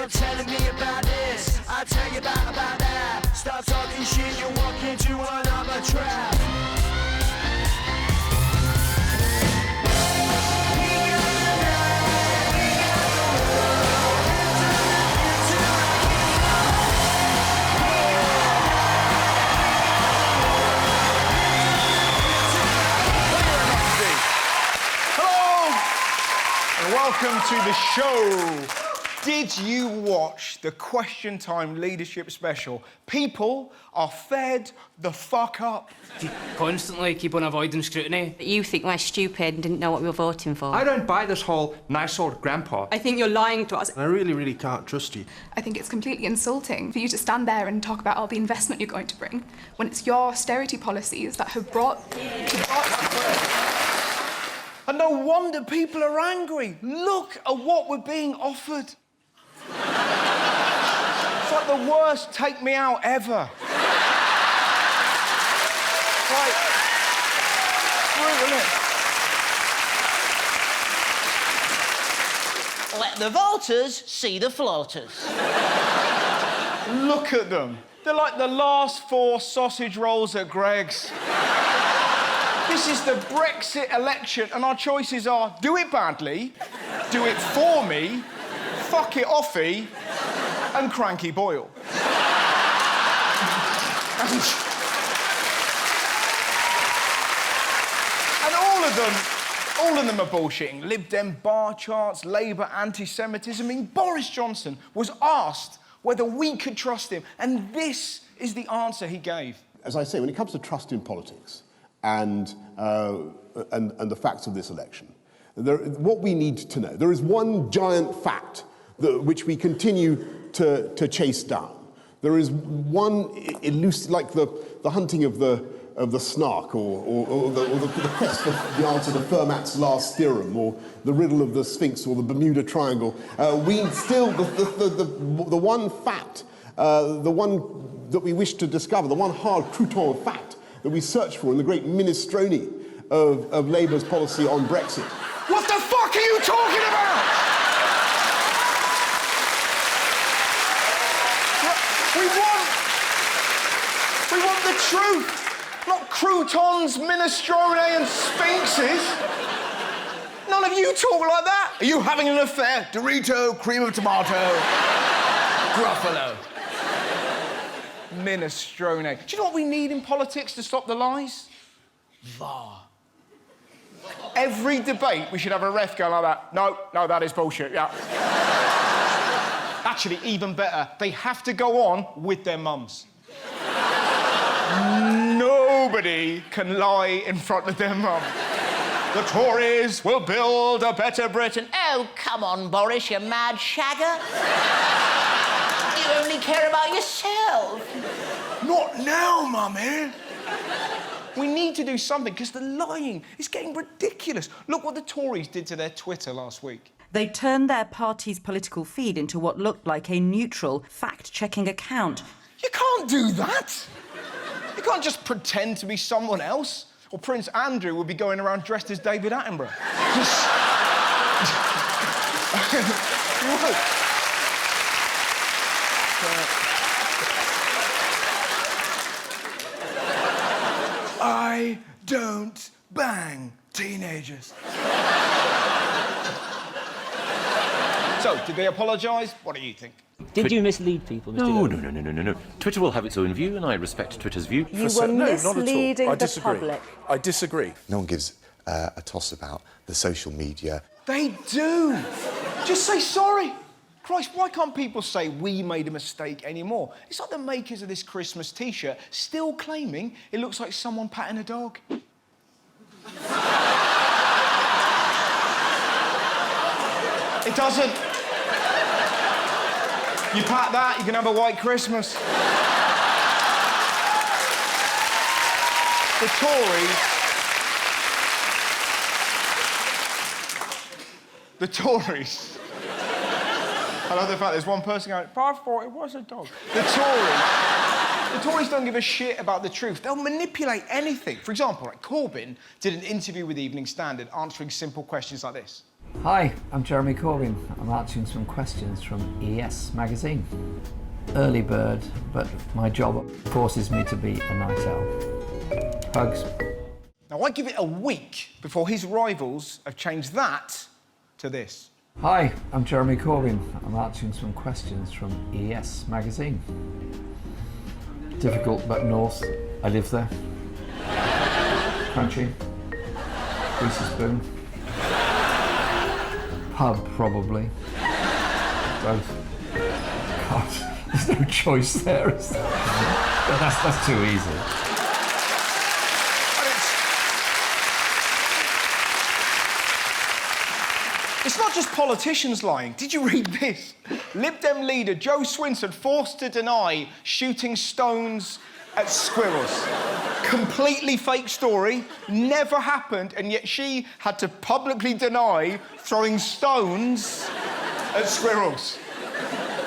You're telling me about this, I tell you about that. Start talking shit, you walk into another trap. Welcome to the show. Did you watch the Question Time Leadership Special? People are fed the fuck up. You constantly keep on avoiding scrutiny. You think we're stupid and didn't know what we were voting for. I don't buy this whole nice old grandpa. I think you're lying to us. I really can't trust you. I think it's completely insulting for you to stand there and talk about all the investment you're going to bring when it's your austerity policies that have brought... And no wonder people are angry. Look at what we're being offered. It's like the worst take me out ever. Like, brutal, isn't it? Let the voters see the floaters. Look at them. They're like the last 4 sausage rolls at Greg's. This is the Brexit election, and our choices are do it badly, do it for me, fuck it offy, and cranky Boyle. And all of them are bullshitting. Lib Dem bar charts, Labour anti-Semitism. I mean, Boris Johnson was asked whether we could trust him, and this is the answer he gave. As I say, when it comes to trust in politics, and the facts of this election. What we need to know, there is one giant fact which we continue to chase down. There is one elusive, like the hunting of the snark, or the quest for the answer to Fermat's last theorem, or the riddle of the Sphinx, or the Bermuda Triangle. We still, the one fact, the one that we wish to discover, the one hard crouton of fact, that we search for in the great minestrone of Labour's policy on Brexit. What the fuck are you talking about? We want the truth, not croutons, minestrone and sphinxes. None of you talk like that. Are you having an affair? Dorito, cream of tomato, Gruffalo. Minestrone. Do you know what we need in politics to stop the lies? VAR. Every debate, we should have a ref going like that. No, that is bullshit, yeah. Actually, even better, they have to go on with their mums. Nobody can lie in front of their mum. The Tories will build a better Britain. Oh, come on, Boris, you mad shagger. You only care about yourself. Not now, Mummy. We need to do something, because the lying is getting ridiculous. Look what the Tories did to their Twitter last week. They turned their party's political feed into what looked like a neutral, fact-checking account. You can't do that. You can't just pretend to be someone else. Or Prince Andrew would be going around dressed as David Attenborough. I don't bang teenagers. So, did they apologise? What do you think? Did you mislead people, Mr. No. Goldman? No. Twitter will have its own view, and I respect Twitter's view. You were misleading the public. I disagree. No one gives a toss about the social media. They do. Just say sorry. Christ, why can't people say we made a mistake anymore? It's like the makers of this Christmas T-shirt still claiming it looks like someone patting a dog. It doesn't. You pat that, you can have a white Christmas. The Tories. I love the fact there's one person going, but I thought it was a dog. The Tories don't give a shit about the truth. They'll manipulate anything. For example, like Corbyn did an interview with Evening Standard answering simple questions like this. Hi, I'm Jeremy Corbyn. I'm answering some questions from ES magazine. Early bird, but my job forces me to be a night owl. Hugs. Now, I give it a week before his rivals have changed that to this. Hi, I'm Jeremy Corbyn. I'm answering some questions from ES magazine. Difficult but north. I live there. Crunchy. Greasy spoon. Pub, probably. Both. God, there's no choice there, is there? That's too easy. It's not just politicians lying. Did you read this? Lib Dem leader Jo Swinson forced to deny shooting stones at squirrels. Completely fake story, never happened, and yet she had to publicly deny throwing stones at squirrels.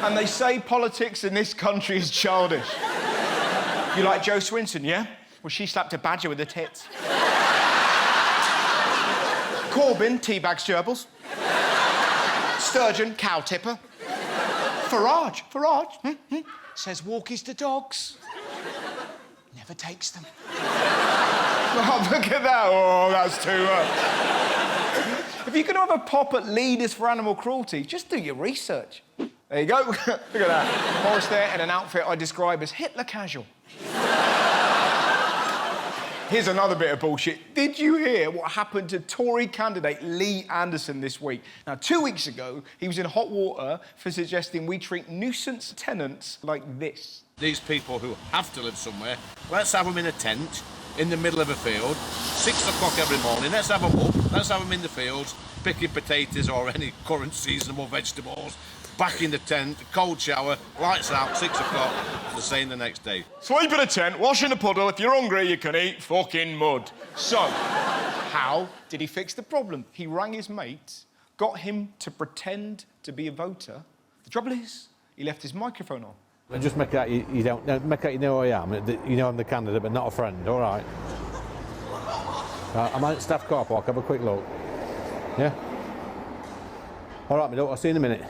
And they say politics in this country is childish. You like Jo Swinson, yeah? Well, she slapped a badger with her tits. Corbyn teabags gerbils. Sturgeon, cow tipper. Farage says walkies to dogs. Never takes them. Oh, look at that. Oh, that's too much. If you're going to have a pop at leaders for animal cruelty, just do your research. There you go. Look at that. Boris there in an outfit I describe as Hitler casual. Here's another bit of bullshit. Did you hear what happened to Tory candidate Lee Anderson this week? Now, 2 weeks ago, he was in hot water for suggesting we treat nuisance tenants like this. These people who have to live somewhere, let's have them in a tent in the middle of a field, 6 o'clock every morning, let's have them up, let's have them in the fields, picking potatoes or any current seasonable vegetables, back in the tent, cold shower, lights out, 6 o'clock, the same the next day. Sleep in a tent, wash in a puddle, if you're hungry you can eat fucking mud. So, how did he fix the problem? He rang his mate, got him to pretend to be a voter. The trouble is, he left his microphone on. And just make out you don't make out you know who I am. You know I'm the candidate, but not a friend. All right. I'm at staff car park. Have a quick look. Yeah. All right, I'll see you in a minute.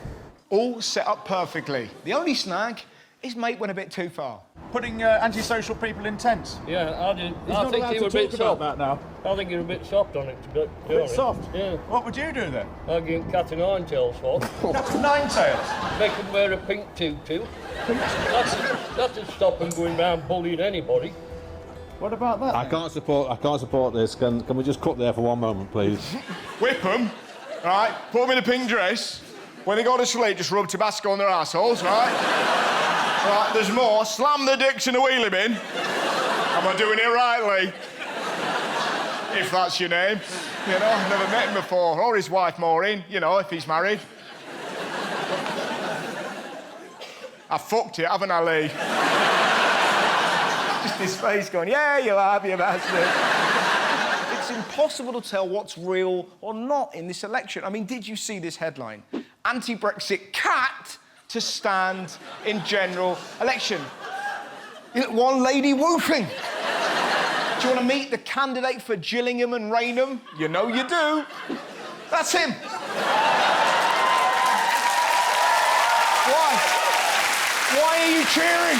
All set up perfectly. The only snag, his mate went a bit too far. Putting antisocial people in tents. Yeah, I did. He's not allowed to talk about that now. I think you're a bit soft on it. A bit soft? Yeah. What would you do then? I'd get cat and nine tails for. Cat and nine tails? Make them wear a pink tutu. That'd stop them going round bullying anybody. What about that? I can't support this. Can we just cut there for one moment, please? Whip them, right? Put them in a pink dress. When they go to sleep, just rub Tabasco on their assholes, right? Right, there's more. Slam the dicks in the wheelie bin. Am I doing it rightly? If that's your name. You know, I've never met him before. Or his wife, Maureen, you know, if he's married. I fucked it, haven't I, Lee? Just his face going, yeah, you have, you bastard. It's impossible to tell what's real or not in this election. I mean, did you see this headline? Anti-Brexit cat to stand in general election. One lady whooping. Do you want to meet the candidate for Gillingham and Rainham? You know you do. That's him. Why? Why are you cheering?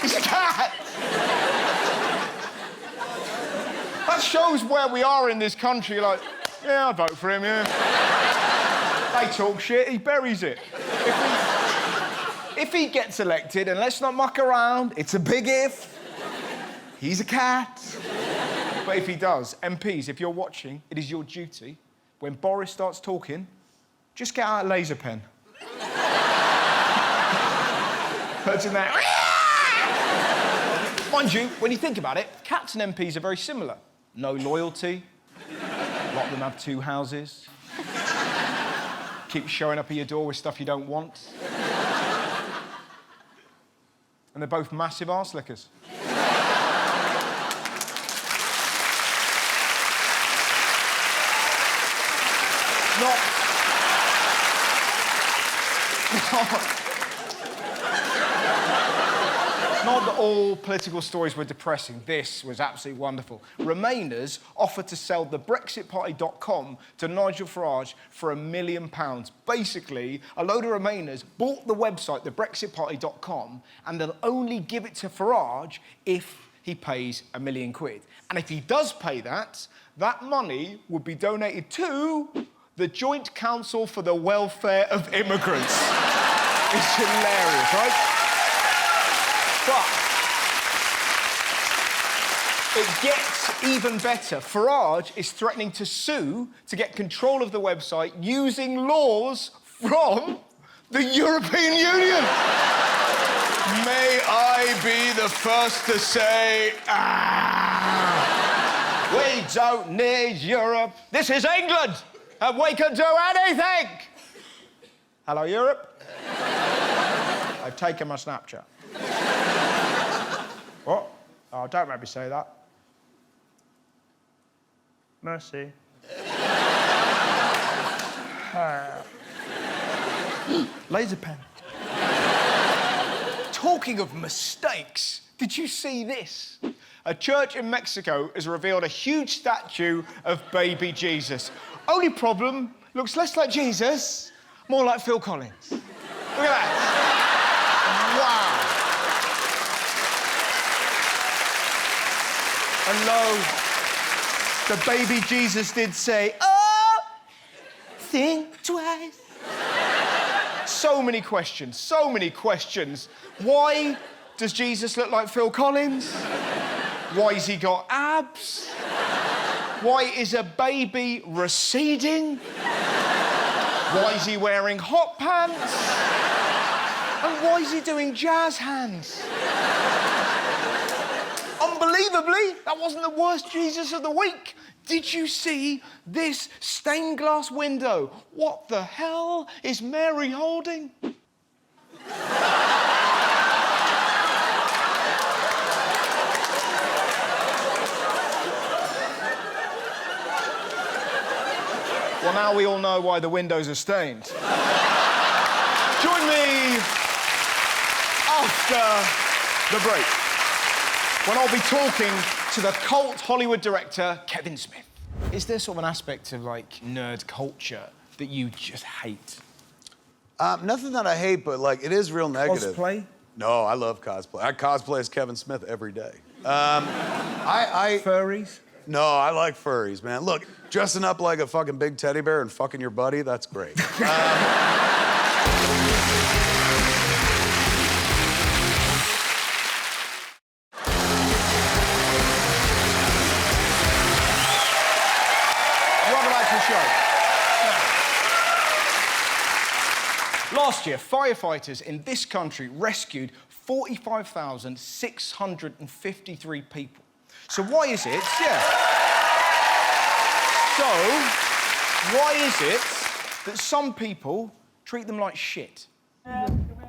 He's a cat. That shows where we are in this country. Like, yeah, I'd vote for him, yeah. They talk shit, he buries it. If he gets elected, and let's not muck around, it's a big if, he's a cat. But if he does, MPs, if you're watching, it is your duty, when Boris starts talking, just get out a laser pen. Imagine that. Mind you, when you think about it, cats and MPs are very similar. No loyalty. A lot of them have 2 houses. Keep showing up at your door with stuff you don't want. And they're both massive arse lickers. Not that all political stories were depressing. This was absolutely wonderful. Remainers offered to sell the brexitparty.com to Nigel Farage for £1 million. Basically, a load of Remainers bought the website, the brexitparty.com, and they'll only give it to Farage if he pays £1 million. And if he does pay that, that money would be donated to the Joint Council for the Welfare of Immigrants. It's hilarious, right? But it gets even better. Farage is threatening to sue to get control of the website using laws from the European Union. May I be the first to say, we don't need Europe. This is England, and we can do anything. Hello, Europe. I've taken my Snapchat. What? Oh, don't make me say that. Mercy. Laser pen. Talking of mistakes, did you see this? A church in Mexico has revealed a huge statue of baby Jesus. Only problem, looks less like Jesus, more like Phil Collins. Look at that. Wow. And lo, the baby Jesus did say, oh, think twice. So many questions, so many questions. Why does Jesus look like Phil Collins? Why has he got abs? Why is a baby receding? Why is he wearing hot pants? And why is he doing jazz hands? Unbelievably, that wasn't the worst Jesus of the week. Did you see this stained glass window? What the hell is Mary holding? Well, now we all know why the windows are stained. Join me after the break, when I'll be talking to the cult Hollywood director, Kevin Smith. Is there sort of an aspect of, like, nerd culture that you just hate? Nothing that I hate, but, like, it is real negative. Cosplay? No, I love cosplay. I cosplay as Kevin Smith every day. Furries? No, I like furries, man. Look, dressing up like a fucking big teddy bear and fucking your buddy, that's great. Last year, firefighters in this country rescued 45,653 people. So why is it? Yeah. So why is it that some people treat them like shit?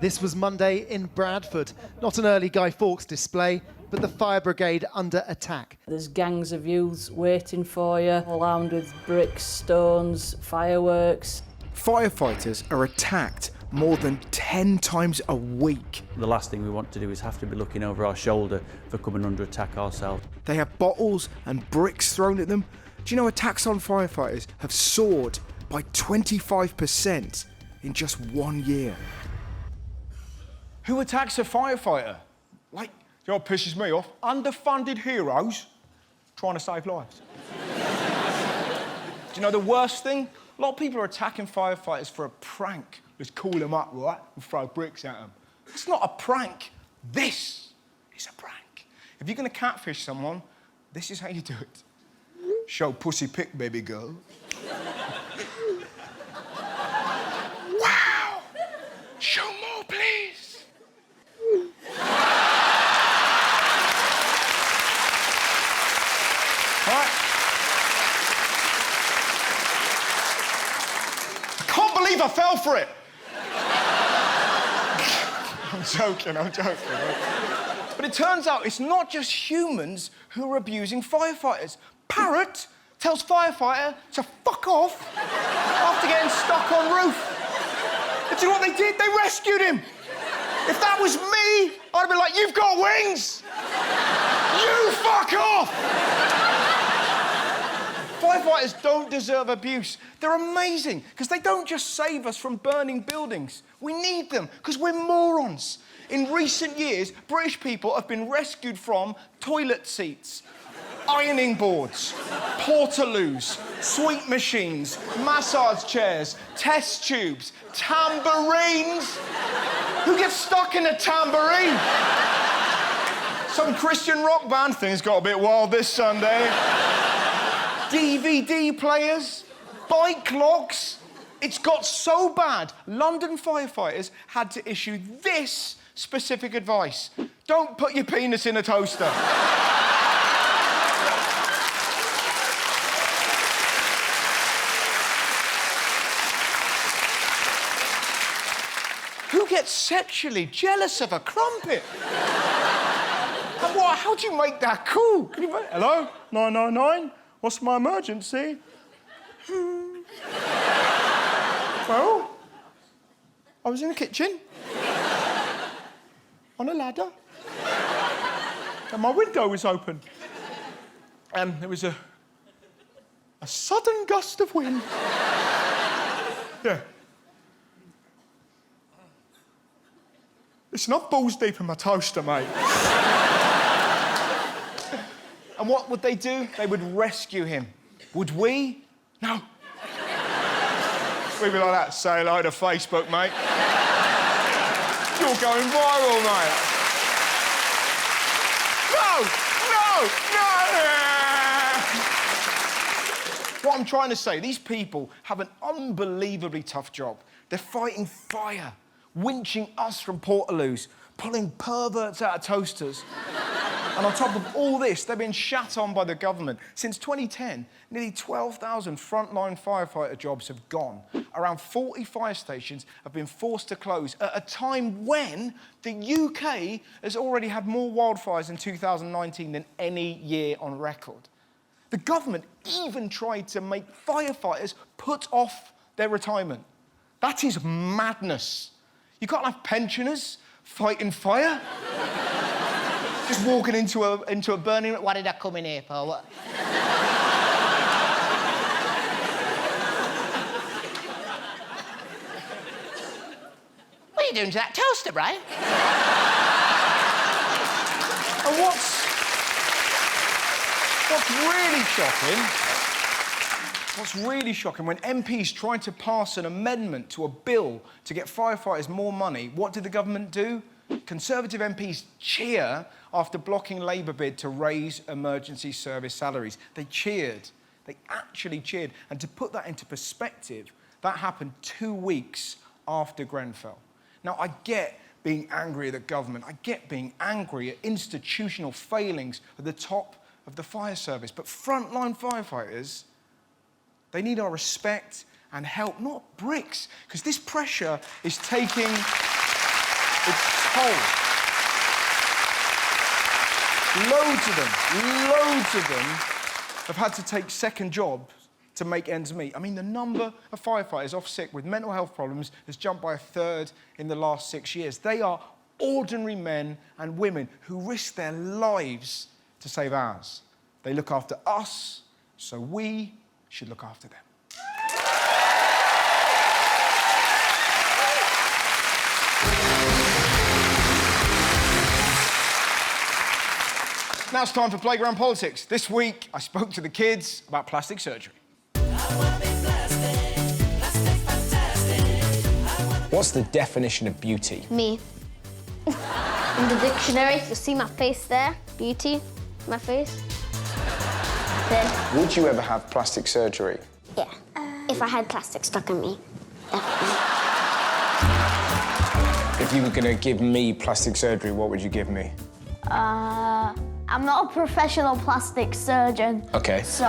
This was Monday in Bradford. Not an early Guy Fawkes display, but the fire brigade under attack. There's gangs of youths waiting for you, all armed with bricks, stones, fireworks. Firefighters are attacked more than 10 times a week. The last thing we want to do is have to be looking over our shoulder for coming under attack ourselves. They have bottles and bricks thrown at them. Do you know attacks on firefighters have soared by 25% in just 1 year? Who attacks a firefighter? Like, you know what pisses me off? Underfunded heroes trying to save lives. Do you know the worst thing? A lot of people are attacking firefighters for a prank. Let's call them up, right, and throw bricks at them. It's not a prank. This is a prank. If you're going to catfish someone, this is how you do it. Show pussy pic, baby girl. Wow. Show more, please. All right. I can't believe I fell for it. I'm joking. But it turns out it's not just humans who are abusing firefighters. Parrot tells firefighter to fuck off after getting stuck on roof. And do you know what they did? They rescued him. If that was me, I'd be like, you've got wings! You fuck off! Firefighters don't deserve abuse. They're amazing, because they don't just save us from burning buildings. We need them, because we're morons. In recent years, British people have been rescued from toilet seats, ironing boards, portaloos, sweep machines, massage chairs, test tubes, tambourines. Who gets stuck in a tambourine? Some Christian rock band. Things got a bit wild this Sunday. DVD players, bike locks. It's got so bad, London firefighters had to issue this specific advice. Don't put your penis in a toaster. Who gets sexually jealous of a crumpet? And what? How do you make that cool? Can you make... Hello? 999? What's my emergency? Well, I was in the kitchen on a ladder and my window was open and there was a sudden gust of wind. Yeah. It's not balls deep in my toaster, mate. And what would they do? They would rescue him. Would we? No. We'd be like that. Say hello to Facebook, mate. You're going viral, mate. No! What I'm trying to say, these people have an unbelievably tough job. They're fighting fire, winching us from portaloos, pulling perverts out of toasters. And on top of all this, they've been shat on by the government. Since 2010, nearly 12,000 frontline firefighter jobs have gone. Around 40 fire stations have been forced to close at a time when the UK has already had more wildfires in 2019 than any year on record. The government even tried to make firefighters put off their retirement. That is madness. You can't have pensioners fighting fire. Just walking into a burning... What did I come in here for? What? What are you doing to that toaster, Brian? And what's really shocking, when MPs tried to pass an amendment to a bill to get firefighters more money, what did the government do? Conservative MPs cheer after blocking Labour bid to raise emergency service salaries. They cheered. They actually cheered. And to put that into perspective, that happened 2 weeks after Grenfell. Now, I get being angry at the government. I get being angry at institutional failings at the top of the fire service. But frontline firefighters, they need our respect and help, not bricks, because this pressure is taking its toll. Loads of them have had to take second jobs to make ends meet. I mean, the number of firefighters off sick with mental health problems has jumped by 1/3 in the last 6 years. They are ordinary men and women who risk their lives to save ours. They look after us, so we should look after them. Now it's time for Playground Politics. This week, I spoke to the kids about plastic surgery. What's the definition of beauty? Me. In the dictionary, you see my face there, beauty, my face. Then, Would you ever have plastic surgery? yeah, if I had plastic stuck in me, definitely. If you were going to give me plastic surgery, what would you give me? I'm not a professional plastic surgeon. Okay. So,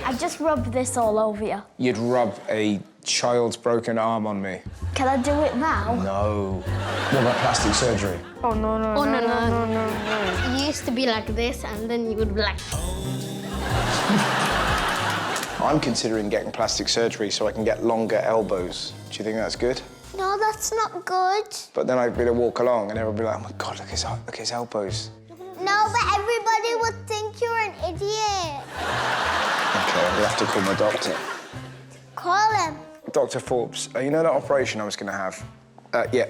I just rub this all over you. You'd rub a child's broken arm on me. Can I do it now? No. What about plastic surgery? Oh, no. It used to be like this, and then you would be like... I'm considering getting plastic surgery so I can get longer elbows. Do you think that's good? No, No, that's not good. But then I'd be to walk along and everyone would be like, oh my God, look at his elbows. No, but everybody would think you're an idiot. Okay, I'm gonna have to call my doctor. Call him. Dr. Forbes, you know that operation I was gonna have? Yeah.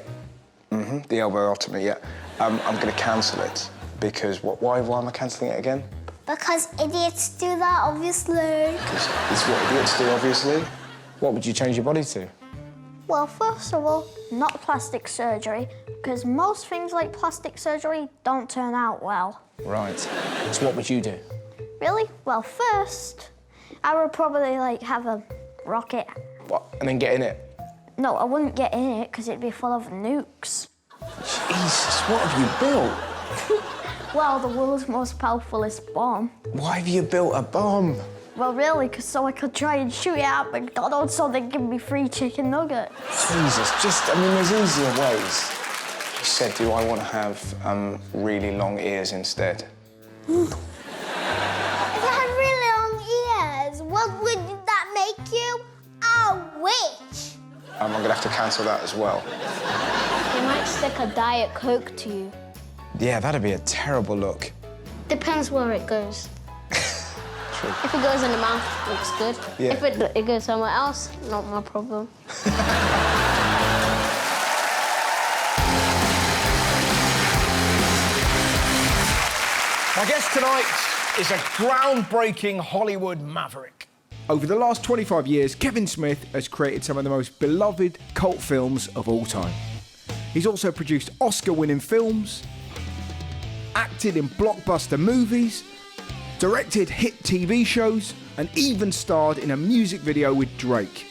The elbowotomy, yeah. I'm gonna cancel it because why am I cancelling it again? Because idiots do that, obviously. Because it's what idiots do, obviously. What would you change your body to? Well, first of all, not plastic surgery, because most things like plastic surgery don't turn out well. Right. So what would you do? Really? Well, first, I would probably, like, have a rocket. What? And then get in it? No, I wouldn't get in it, because it'd be full of nukes. Jesus, what have you built? Well, the world's most powerfulest bomb. Why have you built a bomb? Well, really, because so I could try and shoot it at McDonald's so they give me free chicken nuggets. Jesus, there's easier ways. You said, do I want to have really long ears instead? If I had really long ears, what would that make you? A witch. I'm going to have to cancel that as well. They might stick a Diet Coke to you. Yeah, that'd be a terrible look. Depends where it goes. True. If it goes in the mouth, looks good. Yeah. If it goes somewhere else, not my problem. My guest tonight is a groundbreaking Hollywood maverick. Over the last 25 years, Kevin Smith has created some of the most beloved cult films of all time. He's also produced Oscar-winning films, acted in blockbuster movies, directed hit TV shows, and even starred in a music video with Drake.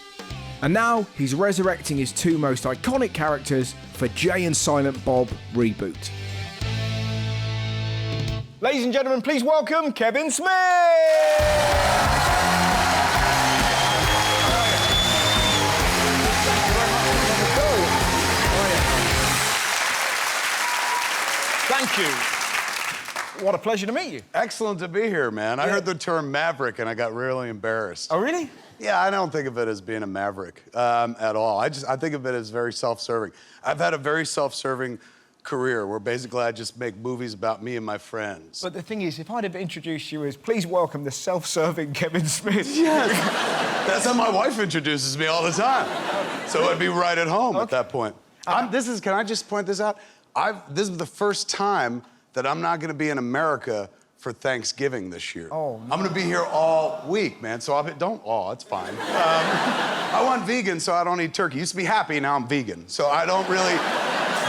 And now he's resurrecting his two most iconic characters for Jay and Silent Bob reboot. Ladies and gentlemen, please welcome Kevin Smith! Thank you. What a pleasure to meet you. Excellent to be here, man. I heard the term maverick and I got really embarrassed. Oh, really? Yeah, I don't think of it as being a maverick at all. I think of it as very self-serving. I've had a very self-serving career where basically I just make movies about me and my friends. But the thing is, if I'd have introduced you as, please welcome the self-serving Kevin Smith. Yes. That's how my wife introduces me all the time. So I'd be right at home at that point. Can I just point this out? This is the first time that I'm not gonna be in America for Thanksgiving this year. Oh, no. I'm gonna be here all week, man. So it's fine. I went vegan, so I don't eat turkey. Used to be happy, now I'm vegan. So I don't really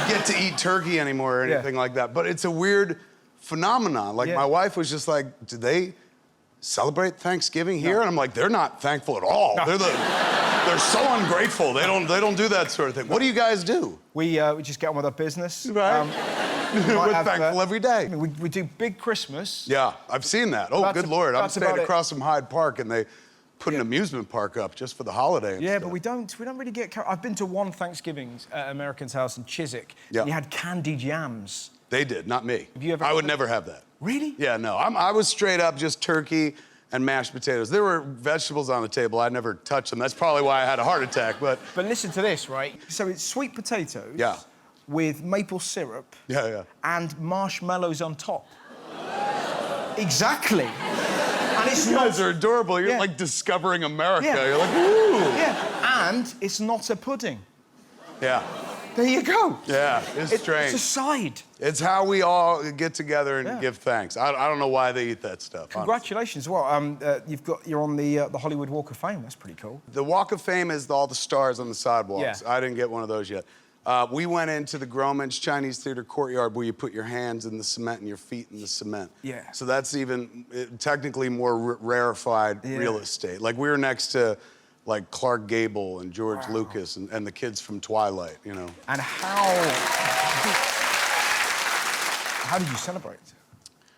get to eat turkey anymore or anything like that. But it's a weird phenomenon. Like my wife was just like, do they celebrate Thanksgiving here? And I'm like, they're not thankful at all. No. They're so ungrateful. They don't do that sort of thing. What do you guys do? We just get on with our business. Right. We're thankful every day. We do big Christmas. Yeah, I've seen that. Oh, good Lord. I'm staying across from Hyde Park and they put an amusement park up just for the holiday. Yeah, but we don't really get... I've been to one Thanksgiving at American's house in Chiswick. Yeah. You had candied yams. They did, not me. Have you ever... I would never have that. Really? Yeah, no. I was straight up just turkey and mashed potatoes. There were vegetables on the table. I never touched them. That's probably why I had a heart attack, but... But listen to this, right? So it's sweet potatoes... Yeah. ...with maple syrup... Yeah. ...and marshmallows on top. Exactly. And it's you guys are adorable. You're like discovering America. Yeah. You're like, ooh. Yeah, and it's not a pudding. Yeah. There you go. Yeah, it's strange. It's a side. It's how we all get together and give thanks. I don't know why they eat that stuff. Congratulations. Well, you're on the Hollywood Walk of Fame. That's pretty cool. The Walk of Fame is all the stars on the sidewalks. Yeah. I didn't get one of those yet. We went into the Grauman's Chinese Theater courtyard where you put your hands in the cement and your feet in the cement. Yeah. So that's even technically more rarefied real estate. Like we were next to like Clark Gable and George Lucas and the kids from Twilight, you know. And how did you celebrate?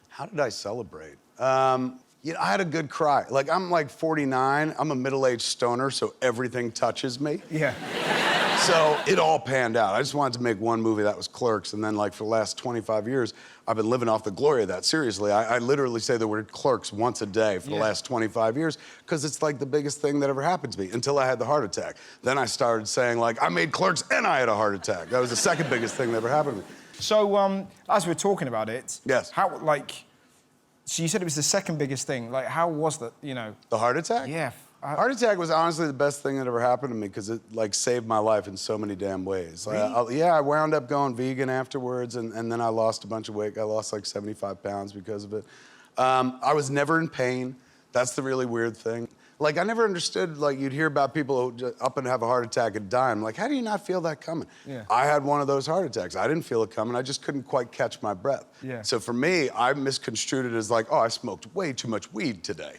How did I celebrate? You know, I had a good cry. Like I'm like 49. I'm a middle-aged stoner, so everything touches me. Yeah. So it all panned out. I just wanted to make one movie that was Clerks, and then like for the last 25 years, I've been living off the glory of that. Seriously, I literally say the word Clerks once a day for the last 25 years, because it's like the biggest thing that ever happened to me, until I had the heart attack. Then I started saying like, I made Clerks and I had a heart attack. That was the second biggest thing that ever happened to me. So, as we're talking about it, yes. How, like, so you said it was the second biggest thing. Like, how was that, you know? The heart attack? Yeah. Heart attack was honestly the best thing that ever happened to me, because it, like, saved my life in so many damn ways. Really? I wound up going vegan afterwards, and then I lost a bunch of weight. I lost, like, 75 pounds because of it. I was never in pain. That's the really weird thing. Like, I never understood, like, you'd hear about people who just up and have a heart attack and die. I'm like, how do you not feel that coming? Yeah. I had one of those heart attacks. I didn't feel it coming. I just couldn't quite catch my breath. Yeah. So for me, I misconstrued it as like, oh, I smoked way too much weed today.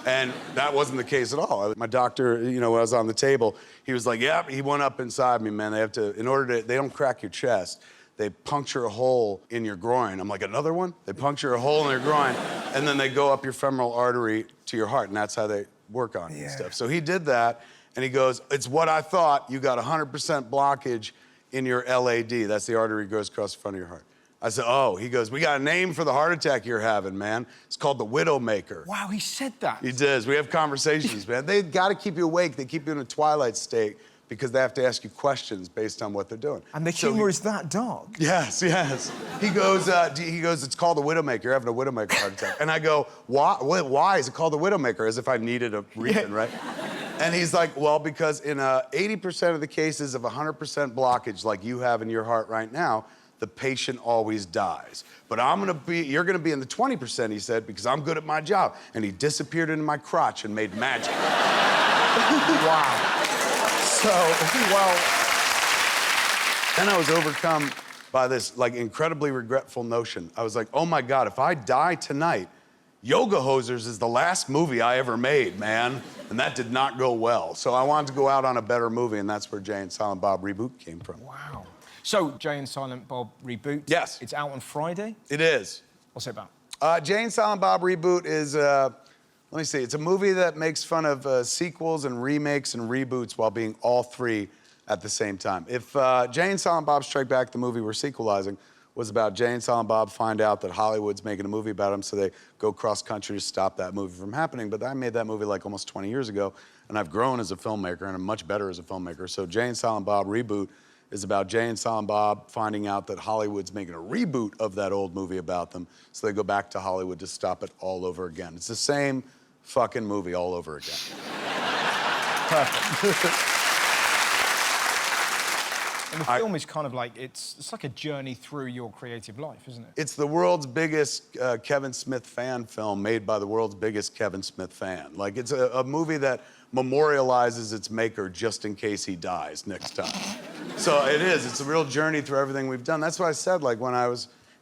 And that wasn't the case at all. My doctor, you know, when I was on the table, he was like, yeah, he went up inside me, man. They have to, in order to, they don't crack your chest. They puncture a hole in your groin. I'm like, another one? They puncture a hole in your groin, and then they go up your femoral artery to your heart, and that's how they work on it and stuff. So he did that, and he goes, it's what I thought. You got 100% blockage in your LAD. That's the artery that goes across the front of your heart. I said, oh. He goes, we got a name for the heart attack you're having, man. It's called the Widowmaker. Wow, he said that. He does. We have conversations, man. They got to keep you awake. They keep you in a twilight state because they have to ask you questions based on what they're doing. And the humor is that dark? Yes, yes. He goes, it's called the Widowmaker. You're having a Widowmaker heart attack. And I go, why is it called the Widowmaker? As if I needed a reason, right? And he's like, well, because in 80% of the cases of 100% blockage like you have in your heart right now, the patient always dies. But you're gonna be in the 20%, he said, because I'm good at my job. And he disappeared into my crotch and made magic. Wow. So, well, then I was overcome by this, like, incredibly regretful notion. I was like, oh my God, if I die tonight, Yoga Hosers is the last movie I ever made, man. And that did not go well. So I wanted to go out on a better movie, and that's where Jay and Silent Bob Reboot came from. Wow. So, Jay and Silent Bob Reboot. Yes. It's out on Friday? It is. What's it about? Jay and Silent Bob Reboot is, let me see, it's a movie that makes fun of sequels and remakes and reboots while being all three at the same time. If Jay and Silent Bob Strike Back, the movie we're sequelizing, was about Jay and Silent Bob find out that Hollywood's making a movie about them, so they go cross-country to stop that movie from happening. But I made that movie like almost 20 years ago, and I've grown as a filmmaker, and I'm much better as a filmmaker. So Jay and Silent Bob Reboot is about Jay and Silent Bob finding out that Hollywood's making a reboot of that old movie about them, so they go back to Hollywood to stop it all over again. It's the same fucking movie all over again. Perfect. And the film is kind of like, it's like a journey through your creative life, isn't it? It's the world's biggest Kevin Smith fan film made by the world's biggest Kevin Smith fan. Like, it's a movie that memorializes its maker just in case he dies next time. So it is. It's a real journey through everything we've done. That's why I said, like,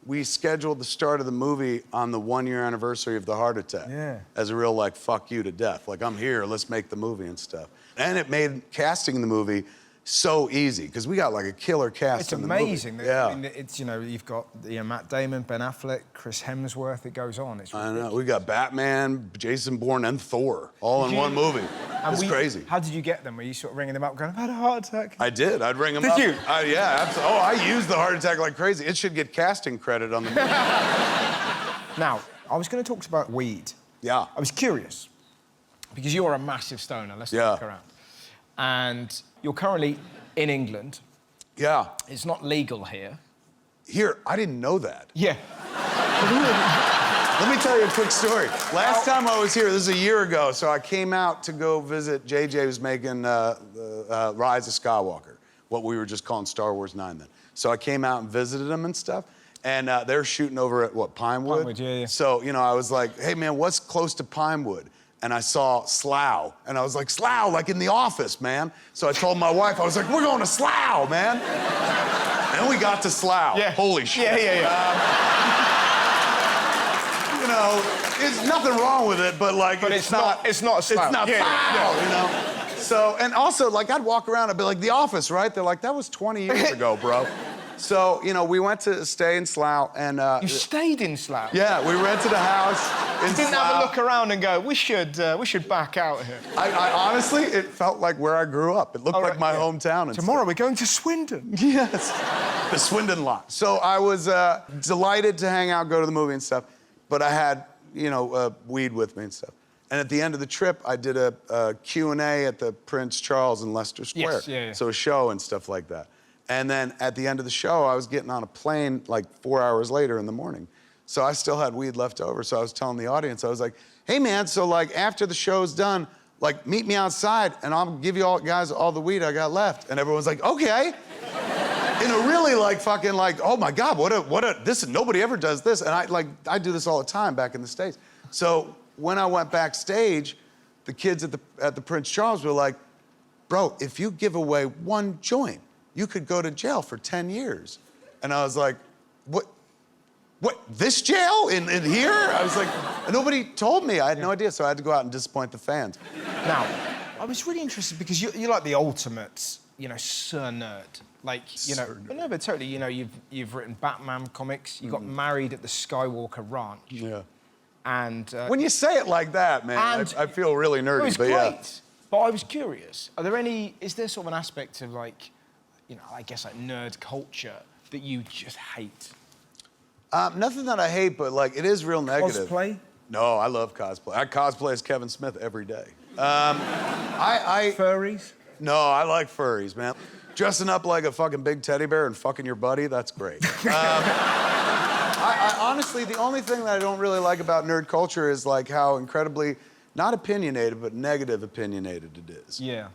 we scheduled the start of the movie on the 1-year anniversary of the heart attack. Yeah. As a real, like, fuck you to death. Like, I'm here, let's make the movie and stuff. And it made casting the movie so easy, because we got like a killer cast. It's in the amazing. Movie. Yeah. I mean, it's, you know, you've got Matt Damon, Ben Affleck, Chris Hemsworth, it goes on. It's I know. We got Batman, Jason Bourne, and Thor all in one movie. It's crazy. How did you get them? Were you sort of ringing them up going, I've had a heart attack? I did. I'd ring them up. Did you? Yeah, absolutely. Oh, I used the heart attack like crazy. It should get casting credit on the movie. Now, I was going to talk about weed. Yeah. I was curious, because you're a massive stoner. Let's look around. And you're currently in England. Yeah. It's not legal here. Here? I didn't know that. Yeah. Let me tell you a quick story. Last time I was here, this is a year ago, so I came out to go visit JJ, who's making Rise of Skywalker, what we were just calling Star Wars 9 then. So I came out and visited him and stuff, and they're shooting over at, what, Pinewood? Pinewood, yeah. So, you know, I was like, hey, man, what's close to Pinewood? And I saw Slough, and I was like, Slough, like in The Office, man. So I told my wife, I was like, we're going to Slough, man. And we got to Slough. Yeah. Holy shit. Yeah. You know, there's nothing wrong with it, but like, it's not a Slough. It's not foul, you know? So, and also, like, I'd walk around, I'd be like, The Office, right? They're like, that was 20 years ago, bro. So, you know, we went to stay in Slough and... You stayed in Slough? Yeah, we rented a house in You didn't Slough. have a look around and go, we should back out here. I honestly, it felt like where I grew up. It looked like my hometown. And Tomorrow we're going to Swindon. Yes, the Swindon lot. So I was delighted to hang out, go to the movie and stuff, but I had, you know, weed with me and stuff. And at the end of the trip, I did a Q&A at the Prince Charles in Leicester Square. Yes, yeah. So a show and stuff like that. And then at the end of the show, I was getting on a plane like 4 hours later in the morning. So I still had weed left over. So I was telling the audience, I was like, hey man, so like after the show's done, like meet me outside and I'll give you all guys all the weed I got left. And everyone's like, okay. In a really like fucking like, oh my God, nobody ever does this. And I do this all the time back in the States. So when I went backstage, the kids at the Prince Charles were like, bro, if you give away one joint, you could go to jail for 10 years. And I was like, what, this jail in here? I was like, nobody told me. I had no idea, so I had to go out and disappoint the fans. Now, I was really interested because you're like the ultimate, you know, sir nerd. Like, you know, but no, but totally, you know, you've written Batman comics, you got married at the Skywalker Ranch. Yeah. And... when you say it like that, man, I feel really nerdy, it was but great. yeah. But I was curious, is there sort of an aspect of like, you know, I guess like nerd culture that you just hate? Nothing that I hate, but like it is real negative. Cosplay? No, I love cosplay. I cosplay as Kevin Smith every day. Furries? No, I like furries, man. Dressing up like a fucking big teddy bear and fucking your buddy, that's great. I honestly, the only thing that I don't really like about nerd culture is like how incredibly, not opinionated, but negative opinionated it is. Yeah.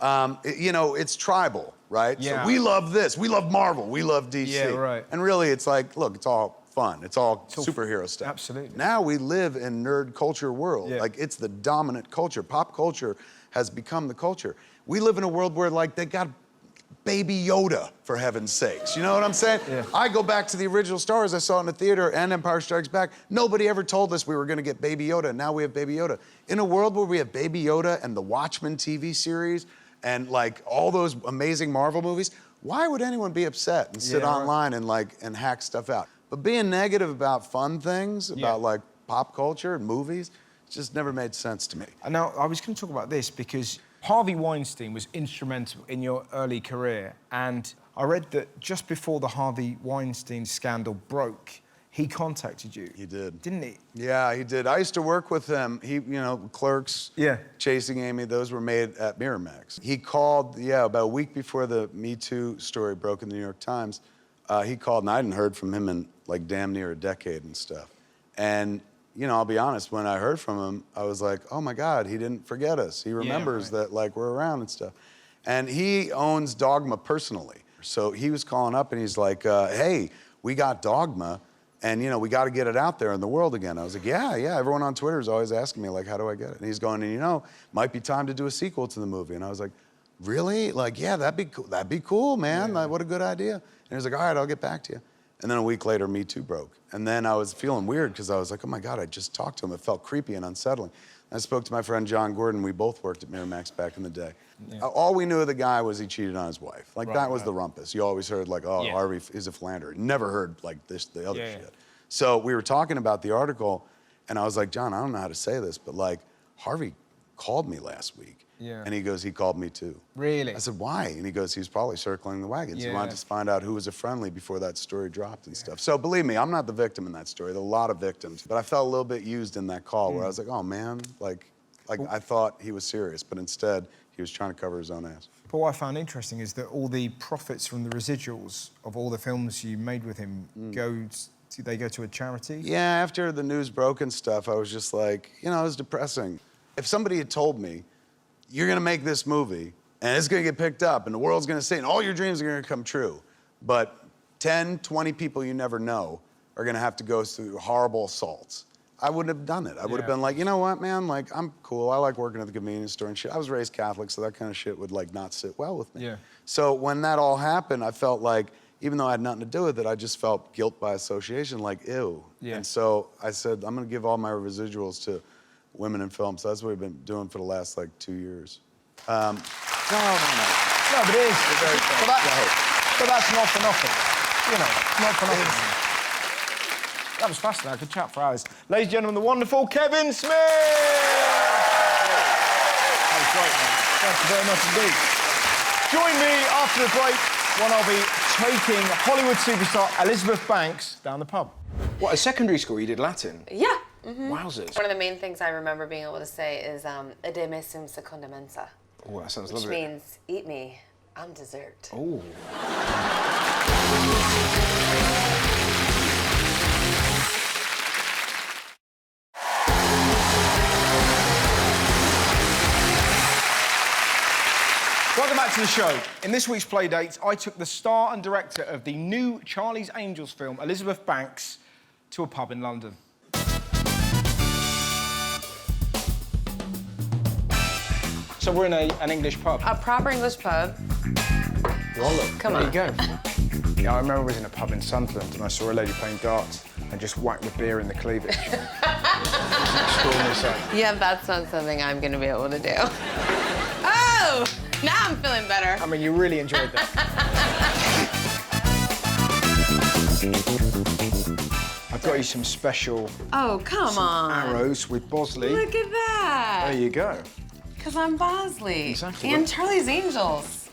You know, it's tribal, right? Yeah. So we love this, we love Marvel, we love DC. Yeah, right. And really, it's like, look, it's all fun. It's all superhero stuff. Absolutely. Now we live in nerd culture world. Yeah. Like, it's the dominant culture. Pop culture has become the culture. We live in a world where, like, they got Baby Yoda, for heaven's sakes. You know what I'm saying? Yeah. I go back to the original Star Wars I saw in the theater and Empire Strikes Back. Nobody ever told us we were gonna get Baby Yoda. Now we have Baby Yoda. In a world where we have Baby Yoda and the Watchmen TV series and like all those amazing Marvel movies, why would anyone be upset and sit online and hack stuff out? But being negative about fun things, about like pop culture and movies, it just never made sense to me. Now, I was going to talk about this because Harvey Weinstein was instrumental in your early career, and I read that just before the Harvey Weinstein scandal broke, he contacted you. He did. Didn't he? Yeah, he did. I used to work with him. He, you know, Clerks, Chasing Amy, those were made at Miramax. He called, about a week before the Me Too story broke in the New York Times, he called, and I hadn't heard from him in like damn near a decade and stuff. And, you know, I'll be honest, when I heard from him, I was like, oh my God, he didn't forget us. He remembers that like we're around and stuff. And he owns Dogma personally. So he was calling up and he's like, hey, we got Dogma and, you know, we got to get it out there in the world again. I was like, yeah, everyone on Twitter is always asking me, like, how do I get it? And he's going, and you know, might be time to do a sequel to the movie. And I was like, really? Like, yeah, that'd be cool. That'd be cool, man. Like, what a good idea. And he was like, all right, I'll get back to you. And then a week later, Me Too broke. And then I was feeling weird because I was like, oh my God, I just talked to him. It felt creepy and unsettling. I spoke to my friend John Gordon. We both worked at Miramax back in the day. All we knew of the guy was he cheated on his wife. Like, that was the rumpus. You always heard, like, oh, Harvey is a philanderer. Never heard, like, the other shit. So we were talking about the article, and I was like, John, I don't know how to say this, but, like, Harvey called me last week. Yeah. And he goes, he called me too. Really? I said, why? And he goes, he was probably circling the wagons. He wanted to find out who was a friendly before that story dropped and stuff. So believe me, I'm not the victim in that story. There are a lot of victims. But I felt a little bit used in that call where I was like, oh man, like I thought he was serious, but instead he was trying to cover his own ass. But what I found interesting is that all the profits from the residuals of all the films you made with him they go to a charity? Yeah, after the news broke and stuff, I was just like, you know, it was depressing. If somebody had told me, you're gonna make this movie, and it's gonna get picked up, and the world's gonna see it, and all your dreams are gonna come true, but 10, 20 people you never know are gonna have to go through horrible assaults, I wouldn't have done it. I would have been like, you know what, man, like, I'm cool. I like working at the convenience store and shit. I was raised Catholic, so that kind of shit would, like, not sit well with me. Yeah. So when that all happened, I felt like, even though I had nothing to do with it, I just felt guilt by association, like, ew. Yeah. And so I said, I'm gonna give all my residuals to women in film. So that's what we've been doing for the last, like, 2 years. No, but it is. But that's not for nothing. you know, not for nothing. That was fascinating. I could chat for hours. Ladies and gentlemen, the wonderful Kevin Smith! That was great, man. Thank you very much indeed. Join me after the break when I'll be taking Hollywood superstar Elizabeth Banks down the pub. What, at secondary school you did Latin? Yeah. Mm-hmm. Wowzers. One of the main things I remember being able to say is "Ede me sum secunda mensa," Oh, that sounds which lovely. means "eat me, I'm dessert." Oh. Welcome back to the show. In this week's Playdates, I took the star and director of the new Charlie's Angels film, Elizabeth Banks, to a pub in London. So we're in an English pub. A proper English pub. Wallop. Come There on. you go. Yeah, I remember I was in a pub in Sunderland and I saw a lady playing darts and just whacked the beer in the cleavage. It was an extraordinary sight. Yeah, that's not something I'm going to be able to do. Oh, now I'm feeling better. I mean, you really enjoyed that. I've got you some special Oh, come on. arrows with Bosley. Look at that. There you go. Because I'm Bosley. Exactly. And Charlie's Angels.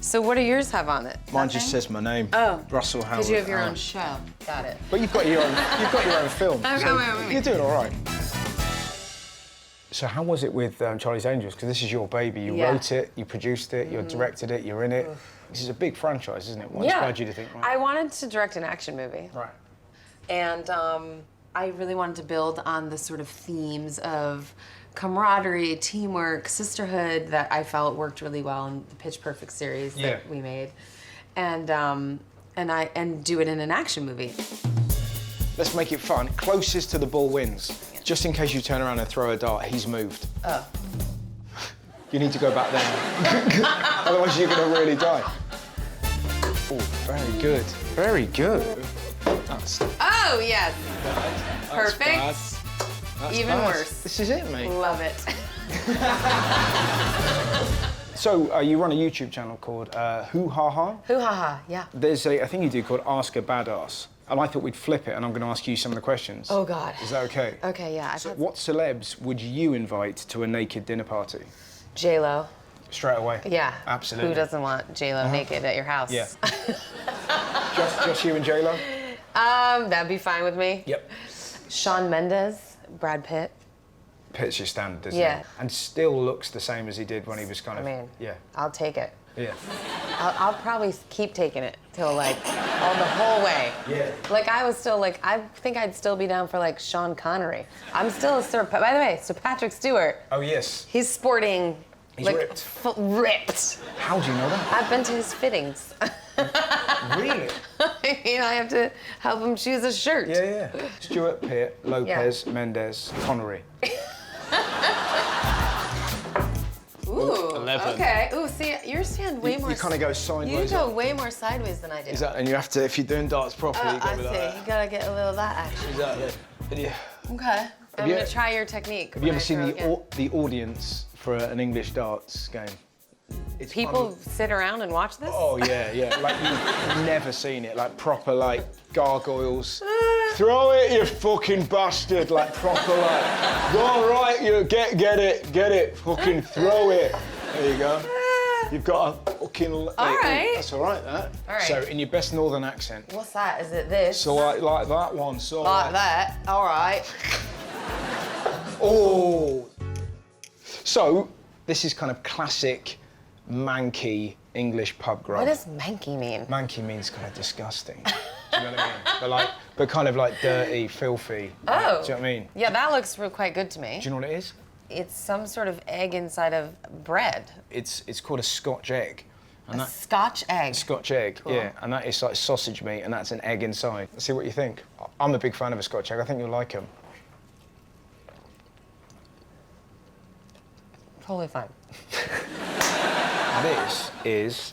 So what do yours have on it? Mine just says my name. Oh. Russell Howard. Because you have your own Allen. show. Got it. But you've got your own film. Okay, so wait. You're doing all right. So how was it with Charlie's Angels? Because this is your baby. You Yeah. wrote it, you produced it, you directed it, you're in it. This is a big franchise, isn't it? What Yeah. inspired you to think, right? I wanted to direct an action movie. Right. And I really wanted to build on the sort of themes of camaraderie, teamwork, sisterhood that I felt worked really well in the Pitch Perfect series Yeah. that we made, and do it in an action movie. Let's make it fun. Closest to the ball wins. Just in case you turn around and throw a dart, he's moved. Oh. You need to go back there. Otherwise you're gonna really die. Oh, very good. Very good. That's Oh yes. Perfect. That's Even nice. worse. This is it, mate. Love it. So you run a YouTube channel called Hoo Ha Ha. Hoo ha ha. Yeah. There's a thing you do called Ask a Badass. And I thought we'd flip it and I'm going to ask you some of the questions. Oh God. Is that okay? Okay. Yeah. So what celebs would you invite to a naked dinner party? J-Lo. Straight away? Yeah. Absolutely. Who doesn't want J-Lo naked at your house? Yeah. just you and J-Lo? That'd be fine with me. Yep. Shawn Mendes, Brad Pitt. Pitt's your standard, isn't Yeah. it? And still looks the same as he did when he was kind of... Yeah. I'll take it. Yeah. I'll probably keep taking it till like all the whole way. Yeah. Like I was still like, I think I'd still be down for like Sean Connery. I'm still a Sir, by the way, Sir Patrick Stewart. Oh, yes. He's sporting. He's like, ripped. Ripped. How do you know that? I've been to his fittings. Really? I have to help him choose a shirt. Yeah, yeah. Stewart, Pitt, Lopez, Mendes, Connery. Ooh, 11. okay. Ooh, see, you stand way more... You kind of go sideways. You go way more sideways than I do. Is that, and you have to, if you're doing darts properly, you I gotta be see. like that. You gotta get a little of that action. Exactly. Yeah. Okay. I'm you- gonna try your technique. Have you ever seen the audience for an English darts game? It's People sit around and watch this? Oh, yeah, yeah. Like, you've never seen it. Like, proper, like, gargoyles. Throw it, you fucking bastard. Like, proper, like, go on, right, you get it. Fucking throw it. There you go. You've got a fucking... All right. That's all right, that. All right. So, in your best northern accent. What's that? Is it this? So, like that one. So, Like that? All right. Oh. So, this is kind of classic manky English pub grub. What does manky mean? Manky means kind of disgusting. Do you know what I mean? But kind of like dirty, filthy. Oh. Do you know what I mean? Yeah, that looks quite good to me. Do you know what it is? It's some sort of egg inside of bread. It's called a Scotch egg. And A Scotch egg. Scotch egg, Cool. yeah. And that is like sausage meat, and that's an egg inside. Let's see what you think. I'm a big fan of a Scotch egg. I think you'll like them. Totally fine. This is...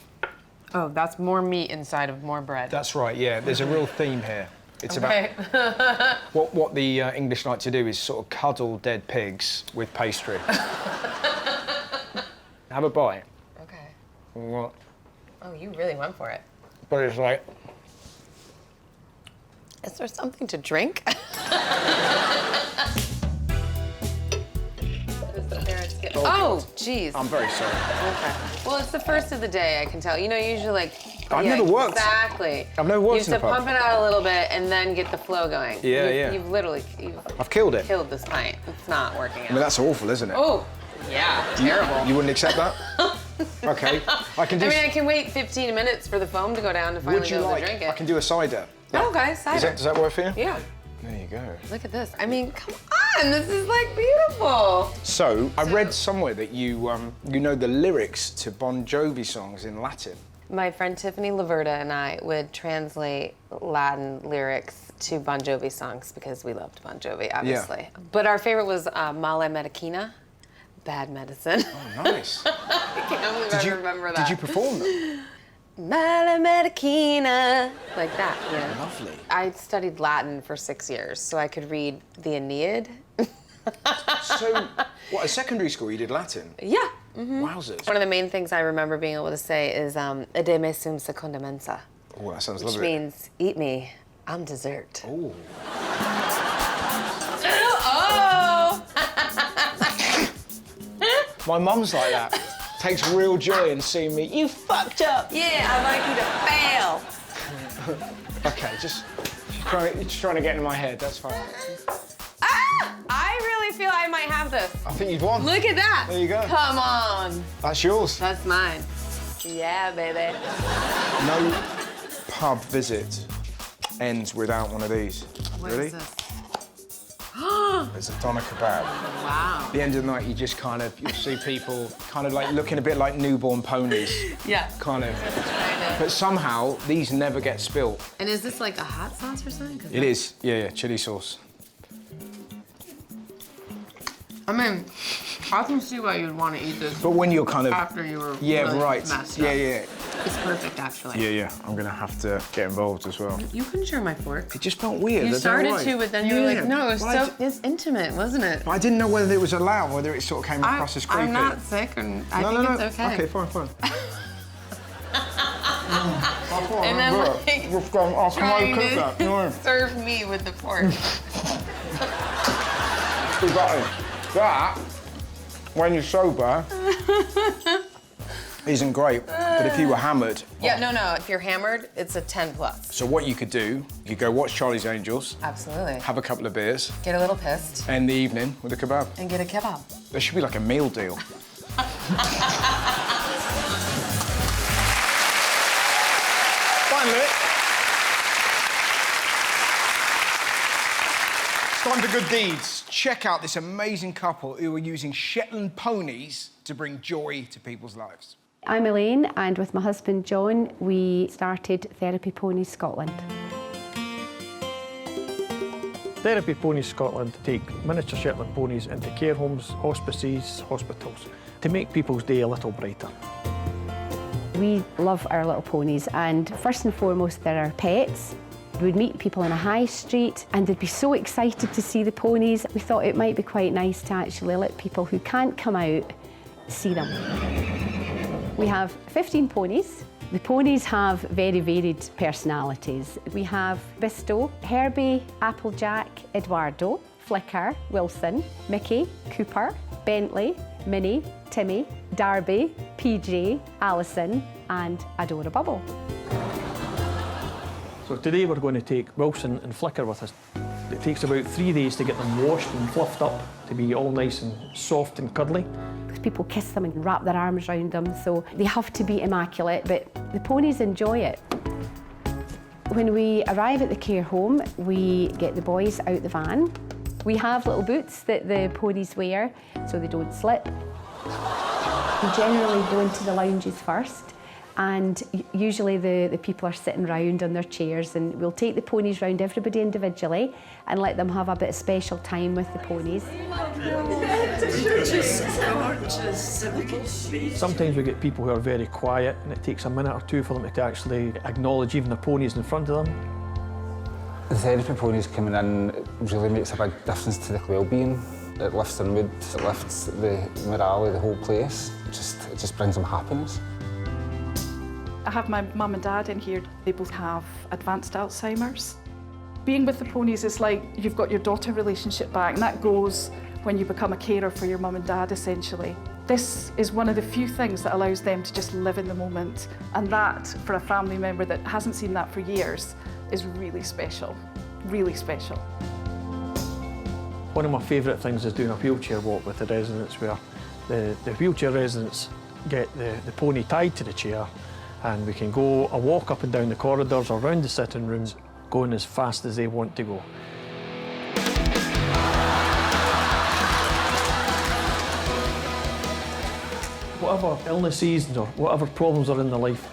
Oh, that's more meat inside of more bread. That's right, yeah. There's a real theme here. It's okay. about... What the English like to do is sort of cuddle dead pigs with pastry. Have a bite. Okay. What? Oh, you really went for it. But it's like... Is there something to drink? Oh, jeez. I'm very sorry. Okay. Well, it's the first of the day, I can tell. You know, usually like... I've never worked. Exactly. I've never worked You in a have to pub. pump it out a little bit and then get the flow going. Yeah. You've literally... I've killed it. Killed this pint. It's not working out. I mean, that's awful, isn't it? Oh, yeah, terrible. You wouldn't accept that? Okay. I can do... I mean, I can wait 15 minutes for the foam to go down to finally Would you be able like... to drink it. I can do a cider. Okay, cider. Does that work for you? Yeah. There you go. Look at this. I mean, come on, this is like beautiful. So, I read somewhere that you know the lyrics to Bon Jovi songs in Latin. My friend Tiffany Laverta and I would translate Latin lyrics to Bon Jovi songs because we loved Bon Jovi, obviously. Yeah. But our favorite was Male Medicina, Bad Medicine. Oh, nice. I can't believe I remember that. Did you perform them? Male Medicina, like that, you know? Lovely. I studied Latin for 6 years, so I could read the Aeneid. So, what, at secondary school you did Latin? Yeah. Mm-hmm. Wowzers. One of the main things I remember being able to say is "Ede me sum secunda mensa." Oh, that sounds which lovely. means "Eat me, I'm dessert." Oh. Oh! My mum's like that. Takes real joy in seeing me. You fucked up. Yeah, I'd like you to fail. Okay, just trying to get in my head. That's fine. Ah! I really feel I might have this. I think you've won. Look at that. There you go. Come on. That's yours. That's mine. Yeah, baby. No pub visit ends without one of these. What Ready? is this? It's a doner kebab. Wow. At the end of the night, you just you'll see people kind of like looking a bit like newborn ponies. Yeah. Kind of. But somehow, these never get spilt. And is this like a hot sauce or something? It is, yeah, chili sauce. I mean, I can see why you'd want to eat this. But when you're kind of... After you were Yeah, really right. messed Yeah, up. yeah. It's perfect, actually. Yeah. I'm gonna have to get involved as well. You couldn't share my fork. It just felt weird. You I don't started know why. to, but then you were like, no, it was Well, it's intimate, wasn't it? I didn't know whether it was allowed, whether it sort of came across as creepy. I'm not sick, and I think no. it's okay. Okay, fine. And then like trying to No. serve me with the fork. That, when you're sober, isn't great. But if you were hammered... Yeah, no. If you're hammered, it's a 10 plus. So what you could do, you could go watch Charlie's Angels, Absolutely. have a couple of beers, Get a little pissed. end the evening with a kebab. And get a kebab. There should be like a meal deal. Finally. It's time for good deeds. Check out this amazing couple who are using Shetland ponies to bring joy to people's lives. I'm Elaine, and with my husband John, we started Therapy Ponies Scotland. Therapy Ponies Scotland take miniature Shetland ponies into care homes, hospices, hospitals to make people's day a little brighter. We love our little ponies, and first and foremost, they're our pets. We'd meet people in a high street and they'd be so excited to see the ponies. We thought it might be quite nice to actually let people who can't come out see them. We have 15 ponies. The ponies have very varied personalities. We have Bisto, Herbie, Applejack, Eduardo, Flicker, Wilson, Mickey, Cooper, Bentley, Minnie, Timmy, Darby, PJ, Alison, and Adora Bubble. So today we're going to take Wilson and Flicker with us. It takes about 3 days to get them washed and fluffed up to be all nice and soft and cuddly. Because people kiss them and wrap their arms around them, so they have to be immaculate, but the ponies enjoy it. When we arrive at the care home, we get the boys out the van. We have little boots that the ponies wear so they don't slip. We generally go into the lounges first, and usually the people are sitting round on their chairs, and we'll take the ponies round everybody individually and let them have a bit of special time with the ponies. Sometimes we get people who are very quiet and it takes a minute or two for them to actually acknowledge even the ponies in front of them. The therapy ponies coming in really makes a big difference to the well-being. It lifts their mood, it lifts the morale of the whole place. It just brings them happiness. I have my mum and dad in here. They both have advanced Alzheimer's. Being with the ponies is like you've got your daughter relationship back, and that goes when you become a carer for your mum and dad, essentially. This is one of the few things that allows them to just live in the moment, and that, for a family member that hasn't seen that for years, is really special, really special. One of my favourite things is doing a wheelchair walk with the residents, where the wheelchair residents get the pony tied to the chair, and we can go a walk up and down the corridors or around the sitting rooms, going as fast as they want to go. Whatever illnesses or whatever problems are in their life,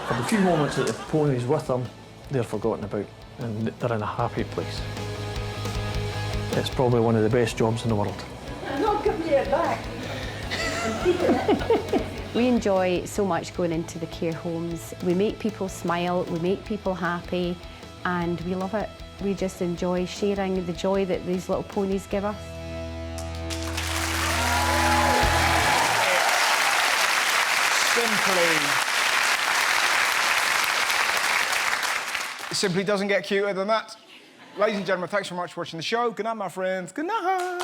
for the few moments that the pony's with them, they're forgotten about and they're in a happy place. It's probably one of the best jobs in the world. No, give me it back. We enjoy so much going into the care homes. We make people smile, we make people happy, and we love it. We just enjoy sharing the joy that these little ponies give us. It simply doesn't get cuter than that. Ladies and gentlemen, thanks very much for watching the show. Good night, my friends. Good night.